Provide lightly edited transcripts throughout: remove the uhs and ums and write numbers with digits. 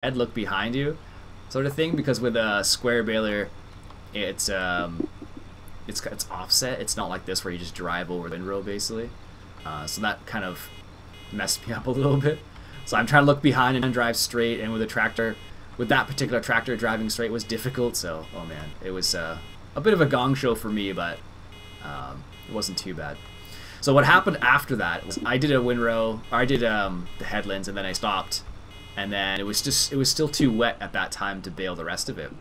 head, look behind you, sort of thing. Because with a square baler, it's offset. It's not like this where you just drive over the windrow basically. So that kind of messed me up a little bit. So I'm trying to look behind and then drive straight. And with a tractor, with that particular tractor, driving straight was difficult. So oh man, it was a bit of a gong show for me, but it wasn't too bad. So what happened after that was I did a windrow, or I did the headlands, and then I stopped. And then it was still too wet at that time to bale the rest of it.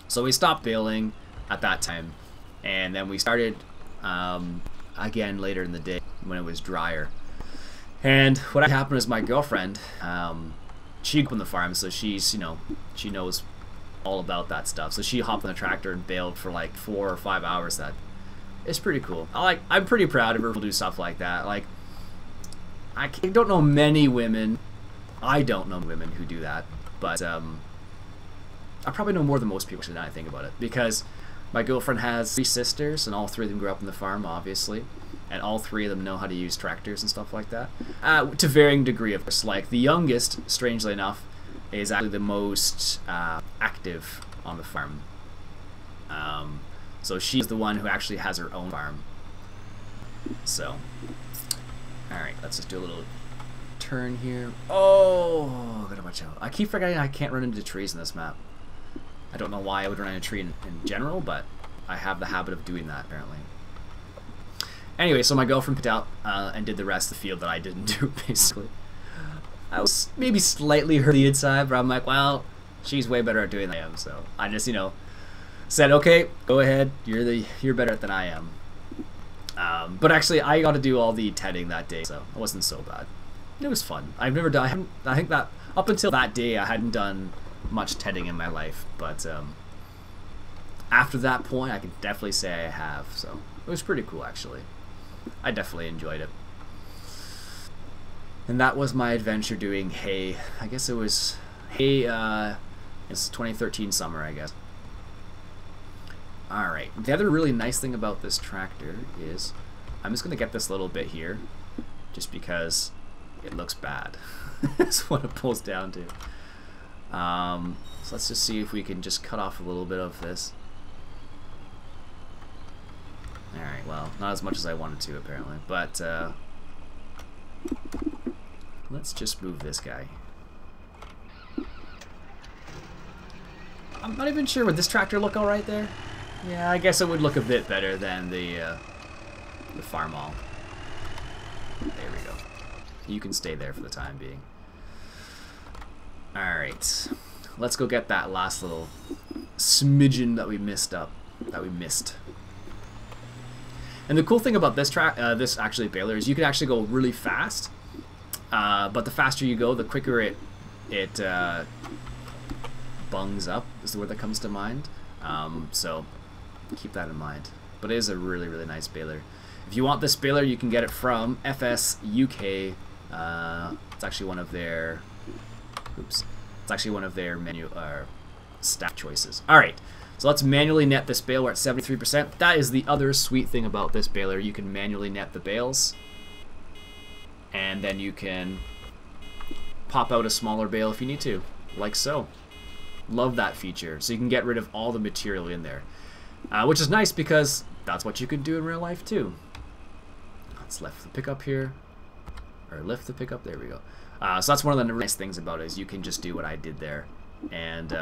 So we stopped baling at that time, and then we started again later in the day when it was drier. And what happened is my girlfriend, she grew up on the farm, so she's, you know, she knows all about that stuff. So she hopped on the tractor and baled for like 4 or 5 hours. That it's pretty cool. I'm pretty proud of her to do stuff like that. Like I don't know many women. I don't know women who do that, but I probably know more than most people, now I think about it, because my girlfriend has 3 sisters, and all 3 of them grew up on the farm, obviously, and all 3 of them know how to use tractors and stuff like that, to varying degree, of course. Like the youngest, strangely enough, is actually the most active on the farm. So she's the one who actually has her own farm. So, all right, let's just do a little turn here. Oh, gotta watch out. I keep forgetting I can't run into trees in this map. I don't know why I would run into a tree in general, but I have the habit of doing that, apparently. Anyway, so my girlfriend picked out and did the rest of the field that I didn't do, basically. I was maybe slightly hurt the inside, but I'm like, well, she's way better at doing than I am, so I just, you know, said, okay, go ahead, you're better at than I am. But actually, I got to do all the tedding that day, so it wasn't so bad. It was fun. I've never done. I think that up until that day, I hadn't done much tedding in my life, but after that point, I can definitely say I have. So it was pretty cool, actually. I definitely enjoyed it. And that was my adventure doing hay. I guess it was hay. It's 2013 summer, I guess. All right. The other really nice thing about this tractor is I'm just gonna get this little bit here, just because it looks bad. That's what it pulls down to. So let's just see if we can just cut off a little bit of this. Alright, well, not as much as I wanted to, apparently. But, let's just move this guy. I'm not even sure. Would this tractor look alright there? Yeah, I guess it would look a bit better than the farm all. There we go. You can stay there for the time being. Alright. Let's go get that last little smidgen that we missed. And the cool thing about this this actually baler is you can actually go really fast. But the faster you go, the quicker it bungs up, is the word that comes to mind. So keep that in mind. But it is a really, really nice baler. If you want this baler, you can get it from FS UK. It's actually one of their menu staff choices. All right, so let's manually net this bale. We're at 73%. That is the other sweet thing about this baler. You can manually net the bales, and then you can pop out a smaller bale if you need to, like so. Love that feature. So you can get rid of all the material in there, which is nice because that's what you could do in real life too. Let's lift the pickup here, or lift the pickup. There we go. So that's one of the nice things about it, is you can just do what I did there. And where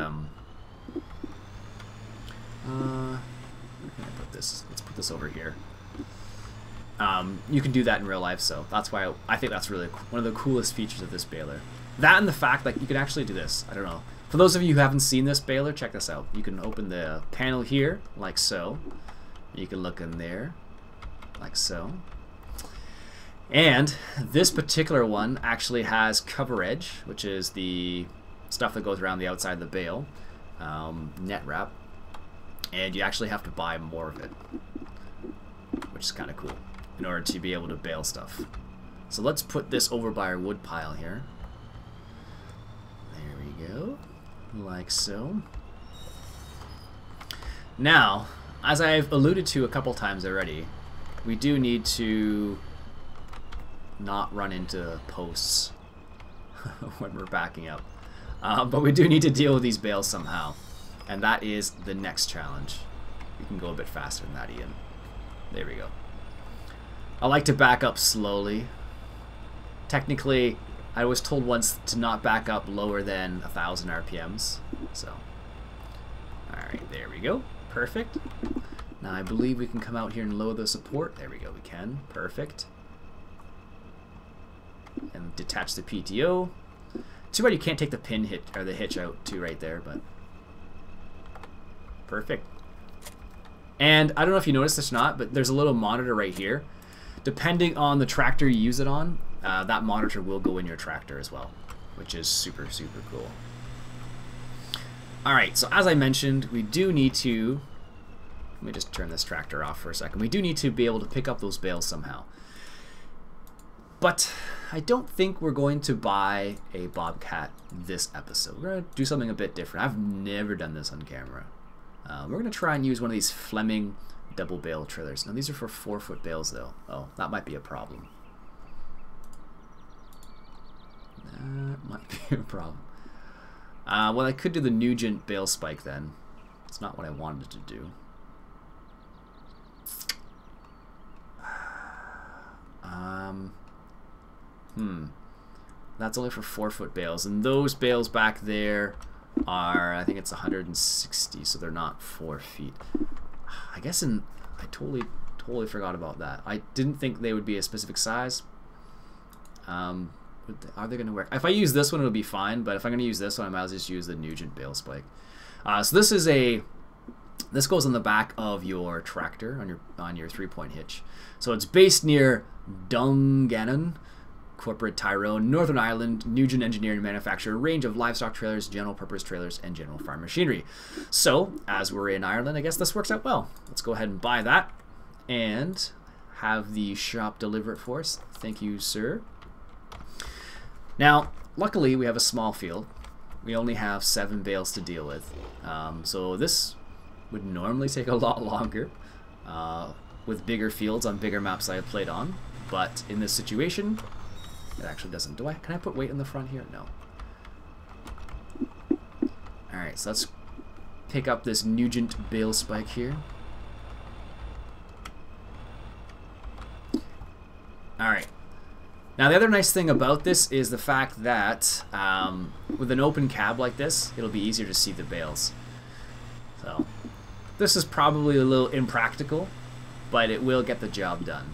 can I put this? Let's put this over here. You can do that in real life, so that's why I think that's really one of the coolest features of this baler. That and the fact that you can actually do this. I don't know. For those of you who haven't seen this baler, check this out. You can open the panel here, like so. You can look in there, like so. And this particular one actually has cover edge, which is the stuff that goes around the outside of the bale, net wrap, and you actually have to buy more of it, which is kind of cool, in order to be able to bale stuff. So let's put this over by our wood pile here. There we go, like so. Now, as I've alluded to a couple times already, we do need to not run into posts when we're backing up. But we do need to deal with these bales somehow. And that is the next challenge. We can go a bit faster than that, Iain. There we go. I like to back up slowly. Technically, I was told once to not back up lower than 1,000 RPMs. So, alright, there we go. Perfect. Now I believe we can come out here and lower the support. There we go, we can. Perfect. And detach the PTO. Too bad you can't take the pin hit or the hitch out too right there, but perfect. And I don't know if you noticed this or not, but there's a little monitor right here. Depending on the tractor you use it on, that monitor will go in your tractor as well, which is super, super cool. Alright, so as I mentioned, we do need to... Let me just turn this tractor off for a second. We do need to be able to pick up those bales somehow. But I don't think we're going to buy a Bobcat this episode. We're going to do something a bit different. I've never done this on camera. We're going to try and use one of these Fleming double bale trailers. Now these are for 4-foot bales though. Oh, that might be a problem. That might be a problem. Well, I could do the Nugent bale spike then. It's not what I wanted to do. That's only for 4-foot bales, and those bales back there are, I think it's 160, so they're not 4 feet. I guess I totally forgot about that. I didn't think they would be a specific size. Are they going to work? If I use this one, it'll be fine, but if I'm going to use this one, I might as well just use the Nugent bale spike. So this is this goes on the back of your tractor on your 3-point hitch. So it's based near Dungannon, Corporate Tyrone, Northern Ireland. Nugent engineered and manufactured a range of livestock trailers, general purpose trailers, and general farm machinery. So, as we're in Ireland, I guess this works out well. Let's go ahead and buy that and have the shop deliver it for us. Thank you, sir. Now, luckily, we have a small field. We only have 7 bales to deal with. So this would normally take a lot longer with bigger fields on bigger maps I have played on. But in this situation, it actually doesn't. Can I put weight in the front here? No. Alright, so let's pick up this Nugent bale spike here. Alright. Now the other nice thing about this is the fact that with an open cab like this, it'll be easier to see the bales. So this is probably a little impractical, but it will get the job done.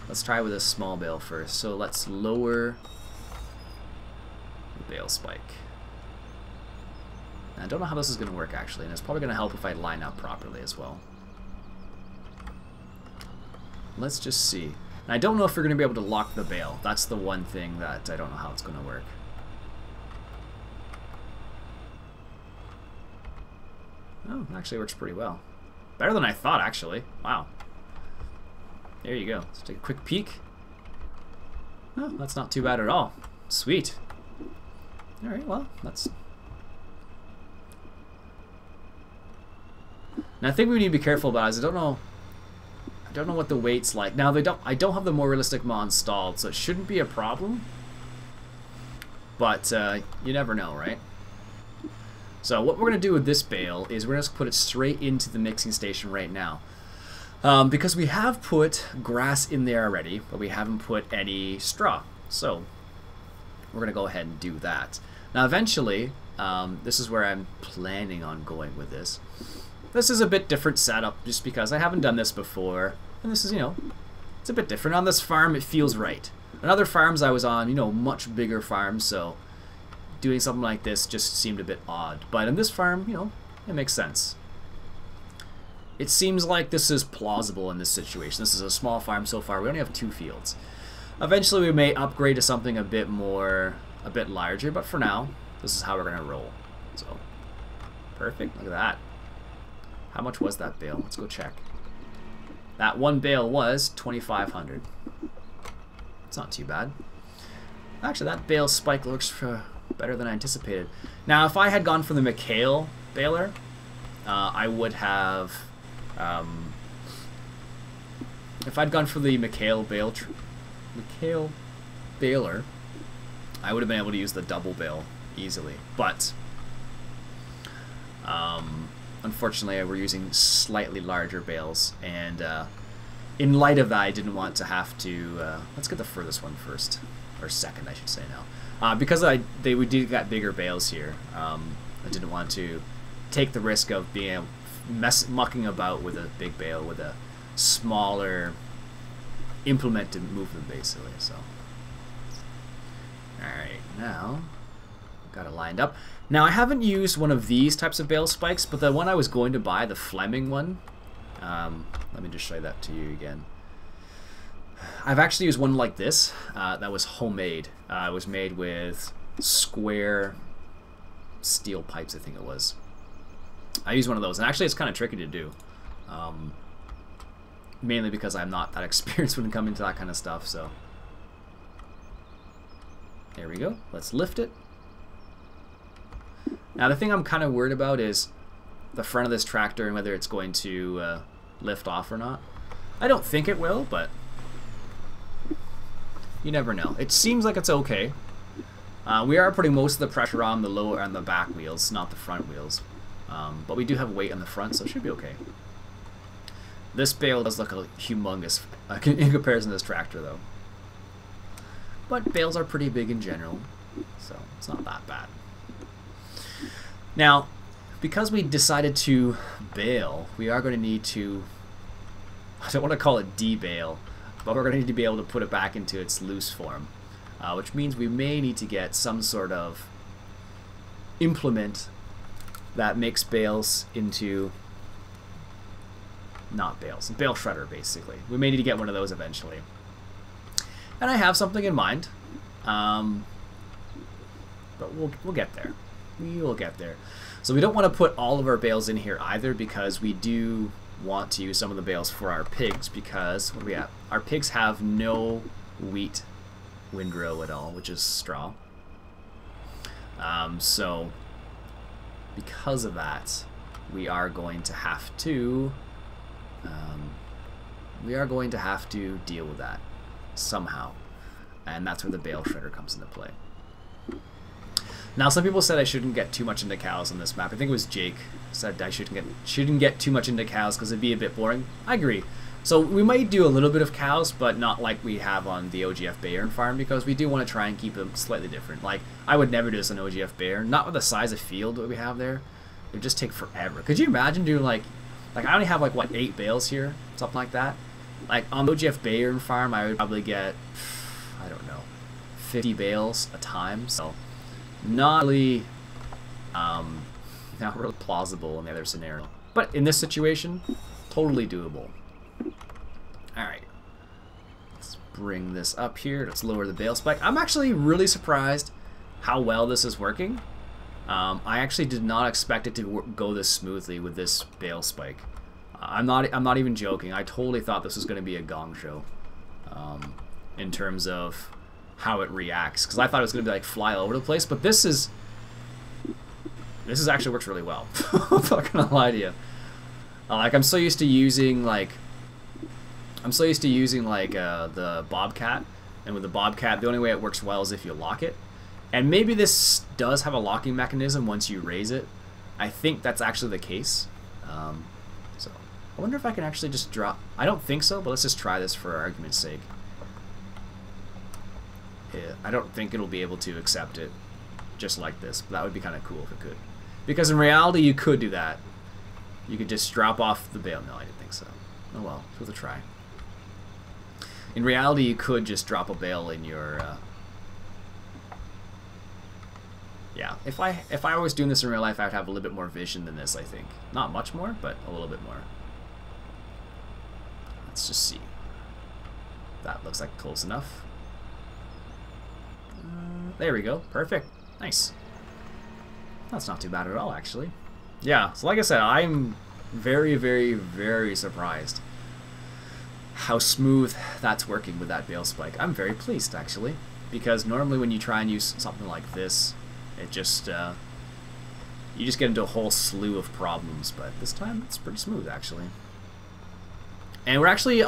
Let's try with a small bale first. So let's lower the bale spike. I don't know how this is going to work actually, and it's probably going to help if I line up properly as well. Let's just see. And I don't know if we're going to be able to lock the bale. That's the one thing that I don't know how it's going to work. Oh, it actually works pretty well. Better than I thought, actually. Wow. There you go. Let's take a quick peek. Oh, that's not too bad at all. Sweet. Alright, well, that's... Now, I think we need to be careful about it. I don't know what the weight's like. Now, I don't have the more realistic mod installed, so it shouldn't be a problem. But you never know, right? So what we're going to do with this bale is we're going to put it straight into the mixing station right now. Because we have put grass in there already, but we haven't put any straw. So we're going to go ahead and do that. Now eventually, this is where I'm planning on going with this. This is a bit different setup just because I haven't done this before. And this is, it's a bit different. On this farm, it feels right. On other farms I was on, much bigger farms, so doing something like this just seemed a bit odd. But in this farm, it makes sense. It seems like this is plausible in this situation. This is a small farm so far. We only have 2 fields. Eventually we may upgrade to something a bit larger, but for now, this is how we're gonna roll. So, perfect, look at that. How much was that bale? Let's go check. That one bale was 2,500. It's not too bad. Actually, that bale spike looks better than I anticipated. Now, if I had gone for the McHale baler, I would have... if I'd gone for the McHale baler, I would have been able to use the double bale easily. But unfortunately, we're using slightly larger bales, and in light of that, I didn't want to have to. Let's get the furthest one first, or second, I should say now, because we did got bigger bales here. I didn't want to take the risk of being mucking about with a big bale with a smaller implement to move them, basically. So, all right, now got it lined up. Now, I haven't used one of these types of bale spikes, but the one I was going to buy, the Fleming one, let me just show that to you again. I've actually used one like this that was homemade. It was made with square steel pipes, I think it was. I used one of those, and actually it's kind of tricky to do. Mainly because I'm not that experienced when it comes to that kind of stuff, so. There we go. Let's lift it. Now, the thing I'm kind of worried about is the front of this tractor and whether it's going to lift off or not. I don't think it will, but you never know. It seems like it's okay. We are putting most of the pressure on the lower and the back wheels, not the front wheels. But we do have weight on the front, so it should be okay. This bale does look humongous in comparison to this tractor, though. But bales are pretty big in general, so it's not that bad. Now, because we decided to bale, we are going to need to, I don't want to call it debale, but we're going to need to be able to put it back into its loose form, which means we may need to get some sort of implement that makes bales into, not bales, bale shredder, basically. We may need to get one of those eventually. And I have something in mind, but we'll get there. We will get there. So we don't want to put all of our bales in here either, because we do want to use some of the bales for our pigs, because what do we have? Our pigs have no wheat windrow at all, which is straw. So because of that, we are going to have to deal with that somehow, and that's where the bale shredder comes into play. Now, some people said I shouldn't get too much into cows on this map. I think it was Jake said I shouldn't get too much into cows because it'd be a bit boring. I agree. So we might do a little bit of cows, but not like we have on the OGF Baler farm, because we do want to try and keep them slightly different. Like, I would never do this on OGF Baler, not with the size of field that we have there. It would just take forever. Could you imagine doing like I only have like what, 8 bales here, something like that. Like on the OGF Baler farm, I would probably get, I don't know, 50 bales a time. So not really plausible in the other scenario, but in this situation, totally doable. Alright, let's bring this up here. Let's lower the bale spike. I'm actually really surprised how well this is working. I actually did not expect it to go this smoothly with this bale spike. I'm not even joking. I totally thought this was going to be a gong show in terms of how it reacts, because I thought it was going to be like fly all over the place, but this actually works really well. I'm not gonna lie to you. Like, I'm so used to using the Bobcat, and with the Bobcat, the only way it works well is if you lock it. And maybe this does have a locking mechanism once you raise it. I think that's actually the case. So I wonder if I can actually just drop. I don't think so, but let's just try this for argument's sake. Yeah, I don't think it'll be able to accept it just like this, but that would be kind of cool if it could. Because in reality, you could do that. You could just drop off the bale. No, I didn't think so. Oh well, it's worth a try. In reality, you could just drop a bale in your... Yeah, if I was doing this in real life, I would have a little bit more vision than this, I think. Not much more, but a little bit more. Let's just see. That looks like close enough. There we go. Perfect. Nice. That's not too bad at all, actually. Yeah, so like I said, I'm very, very, very surprised how smooth that's working with that bale spike. I'm very pleased, actually, because normally when you try and use something like this, it just, you just get into a whole slew of problems, but this time it's pretty smooth, actually. And we're actually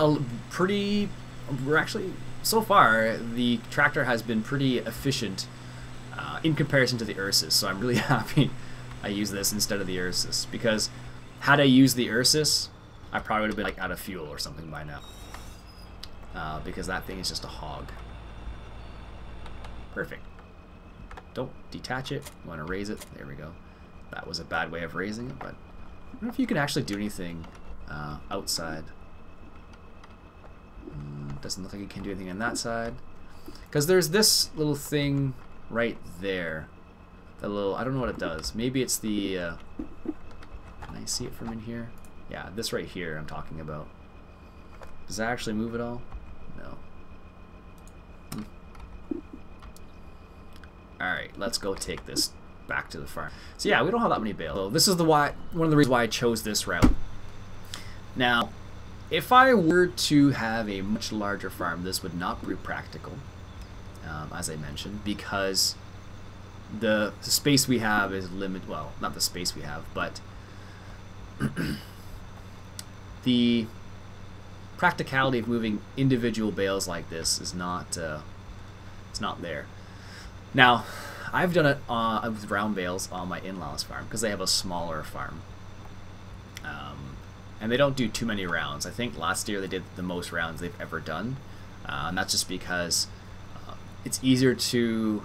so far, the tractor has been pretty efficient in comparison to the Ursus. So I'm really happy I used this instead of the Ursus, because had I used the Ursus, I probably would have been like out of fuel or something by now, because that thing is just a hog. Perfect. Don't detach it. You want to raise it. There we go. That was a bad way of raising it, but I don't know if you can actually do anything outside. Doesn't look like you can do anything on that side, because there's this little thing right there. The little, I don't know what it does. Maybe it's the, can I see it from in here? Yeah, this right here I'm talking about. Does that actually move at all? No. Alright, let's go take this back to the farm. So yeah, we don't have that many bales. So this is one of the reasons why I chose this route. Now, if I were to have a much larger farm, this would not be practical, as I mentioned, because the space we have is limited. Well, not the space we have, but the practicality of moving individual bales like this is not. It's not there. Now, I've done it with round bales on my in-laws farm because they have a smaller farm, and they don't do too many rounds. I think last year they did the most rounds they've ever done, and that's just because it's easier to.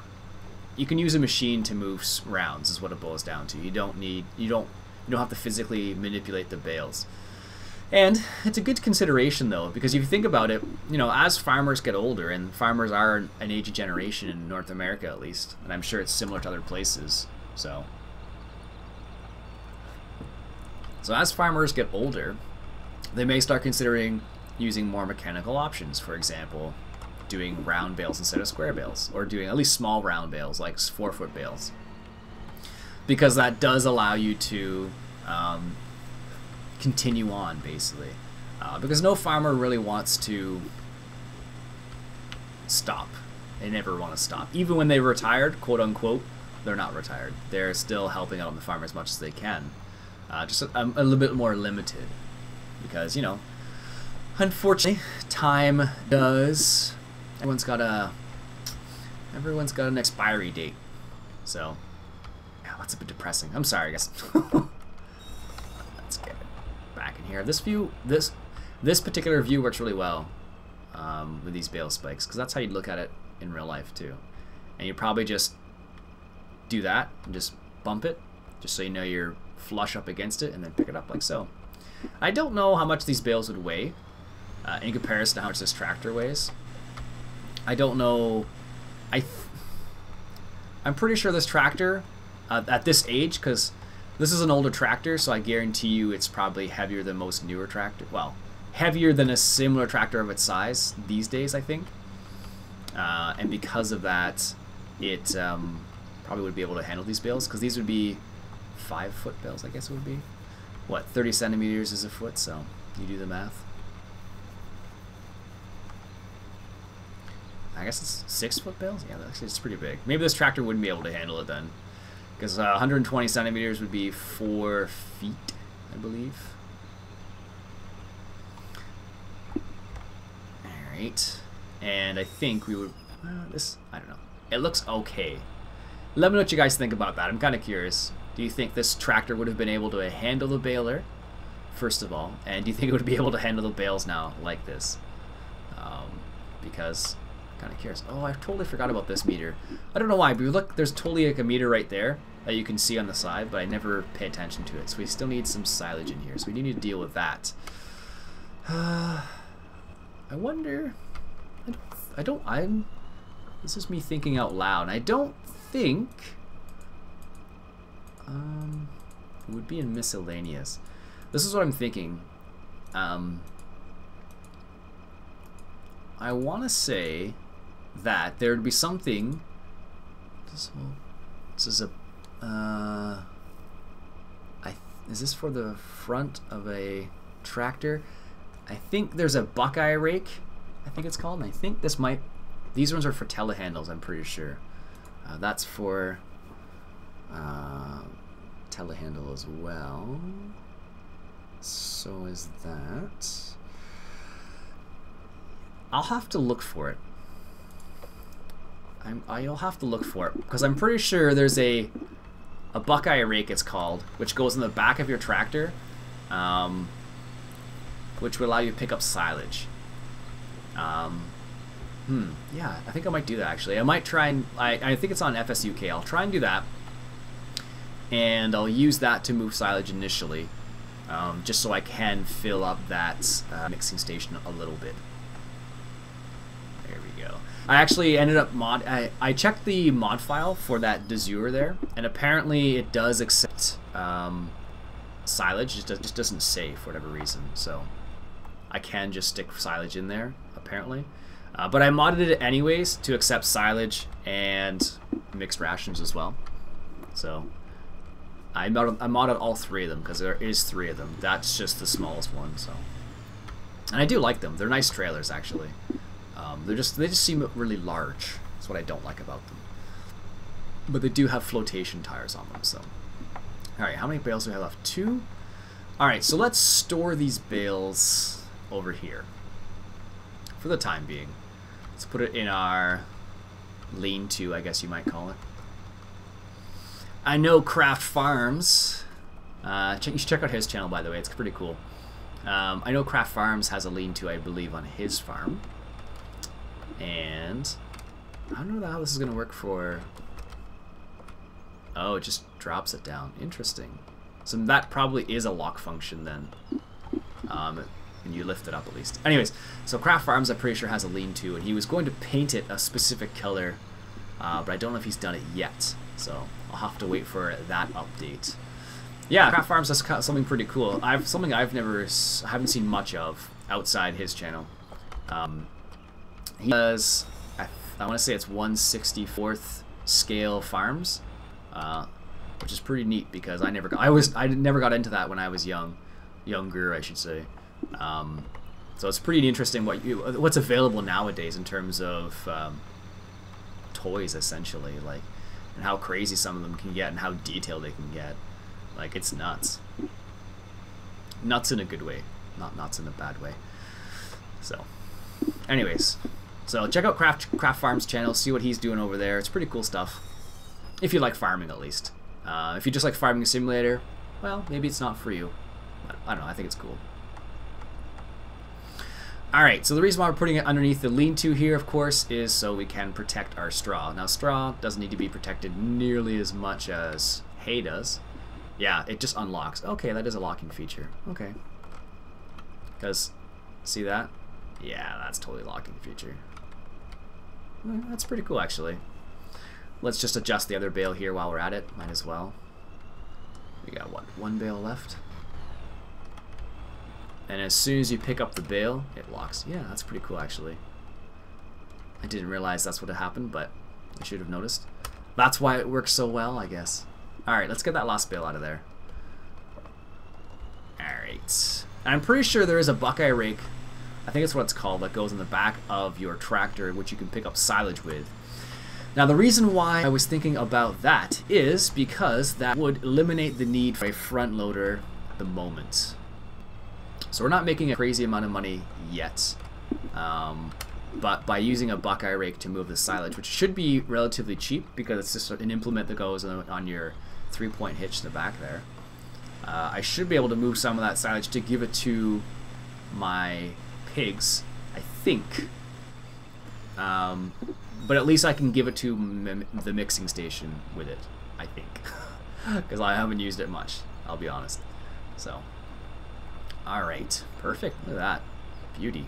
You can use a machine to move rounds, is what it boils down to. You don't have to physically manipulate the bales. And it's a good consideration though, because if you think about it, you know, as farmers get older, and farmers are an aging generation in North America at least, and I'm sure it's similar to other places. So as farmers get older, they may start considering using more mechanical options. For example, doing round bales instead of square bales, or doing at least small round bales like 4-foot bales, because that does allow you to continue on basically, because no farmer really wants to stop. They never want to stop. Even when they retired, quote unquote, they're not retired. They're still helping out on the farm as much as they can, just a little bit more limited, because, you know, unfortunately time does. Everyone's got an expiry date. So yeah, that's a bit depressing. I'm sorry, guys. Let's get it back in here. This view, this particular view works really well with these bale spikes, because that's how you'd look at it in real life too. And you probably just do that and just bump it, just so you know you're flush up against it, and then pick it up like so. I don't know how much these bales would weigh in comparison to how much this tractor weighs. I don't know. I'm pretty sure this tractor, at this age, because this is an older tractor, so I guarantee you it's probably heavier than most newer tractors. Well, heavier than a similar tractor of its size these days, I think. And because of that, it probably would be able to handle these bales, because these would be 5-foot bales, I guess it would be. What, 30 centimeters is a foot, so you do the math. I guess it's 6-foot bales? Yeah, actually it's pretty big. Maybe this tractor wouldn't be able to handle it then, because 120 centimeters would be 4 feet, I believe. Alright. And I think we would... I don't know. It looks okay. Let me know what you guys think about that. I'm kind of curious. Do you think this tractor would have been able to handle the baler, first of all? And do you think it would be able to handle the bales now like this? Because... kind of curious. Oh, I totally forgot about this meter. I don't know why, but look, there's totally like a meter right there that you can see on the side, but I never pay attention to it. So we still need some silage in here, so we need to deal with that. I wonder. This is me thinking out loud. And I don't think it would be in miscellaneous. This is what I'm thinking. I want to say that there would be something. This is a. Is this for the front of a tractor? I think there's a Buckeye rake, I think it's called. And I think this might. These ones are for telehandles, I'm pretty sure. That's for telehandle as well. So is that. I'll have to look for it. I'll have to look for it because I'm pretty sure there's a Buckeye rake, it's called, which goes in the back of your tractor, which would allow you to pick up silage. Yeah, I think I might do that actually. I might try and I think it's on FSUK. I'll try and do that, and I'll use that to move silage initially, just so I can fill up that mixing station a little bit. There we go. I actually ended up I checked the mod file for that Dazur there, and apparently it does accept silage. It just doesn't say for whatever reason, so I can just stick silage in there apparently. But I modded it anyways to accept silage and mixed rations as well. So I modded all 3 of them because there is 3 of them. That's just the smallest one. So, and I do like them. They're nice trailers actually. They just seem really large. That's what I don't like about them. But they do have flotation tires on them. So, all right, how many bales do I have left? 2. All right, so let's store these bales over here for the time being. Let's put it in our lean-to, I guess you might call it. I know Craft Farms. You should check out his channel, by the way. It's pretty cool. I know Craft Farms has a lean-to, I believe, on his farm. And I don't know how this is going to work for... Oh, it just drops it down. Interesting. So that probably is a lock function then. And you lift it up at least. Anyways, so Craft Farms I'm pretty sure has a lean-to, and he was going to paint it a specific color, but I don't know if he's done it yet. So I'll have to wait for that update. Yeah, Craft Farms has something pretty cool. Something I haven't seen much of outside his channel. He does, I want to say it's 1/64th scale farms, which is pretty neat because I never got into that when I was younger, I should say. So it's pretty interesting what's available nowadays in terms of toys, essentially, like, and how crazy some of them can get and how detailed they can get. Like, it's nuts. Nuts in a good way, not nuts in a bad way. So, anyways, so check out Craft Farms channel, see what he's doing over there. It's pretty cool stuff. If you like farming, at least. If you just like Farming Simulator, well, maybe it's not for you. I don't know. I think it's cool. Alright, so the reason why we're putting it underneath the lean-to here, of course, is so we can protect our straw. Now, straw doesn't need to be protected nearly as much as hay does. Yeah, it just unlocks. Okay, that is a locking feature. Okay. Because, see that? Yeah, that's totally a locking feature. Well, that's pretty cool, actually. Let's just adjust the other bale here while we're at it. Might as well. We got, what, 1 bale left? And as soon as you pick up the bale, it locks. Yeah, that's pretty cool, actually. I didn't realize that's what had happened, but I should have noticed. That's why it works so well, I guess. Alright, let's get that last bale out of there. Alright. I'm pretty sure there is a Buckeye rake, I think it's what it's called, that goes in the back of your tractor, which you can pick up silage with. Now, the reason why I was thinking about that is because that would eliminate the need for a front loader at the moment. So we're not making a crazy amount of money yet, but by using a Buckeye rake to move the silage, which should be relatively cheap because it's just an implement that goes on your 3-point hitch in the back there, I should be able to move some of that silage to give it to my pigs, I think. But at least I can give it to the mixing station with it, I think, because I haven't used it much, I'll be honest. So. Alright, perfect. Look at that. Beauty.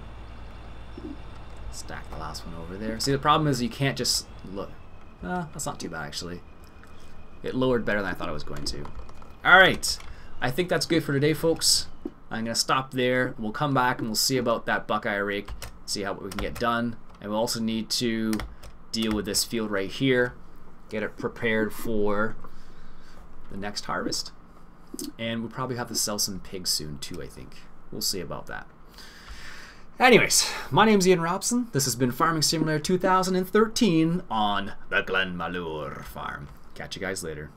Stack the last one over there. See, the problem is you can't just look. That's not too bad, actually. It lowered better than I thought it was going to. Alright, I think that's good for today, folks. I'm going to stop there. We'll come back and we'll see about that Buckeye rake, see what we can get done. And we'll also need to deal with this field right here, get it prepared for the next harvest. And we'll probably have to sell some pigs soon too, I think. We'll see about that. Anyways, my name's Iain Robson. This has been Farming Simulator 2013 on the Glenmalure farm. Catch you guys later.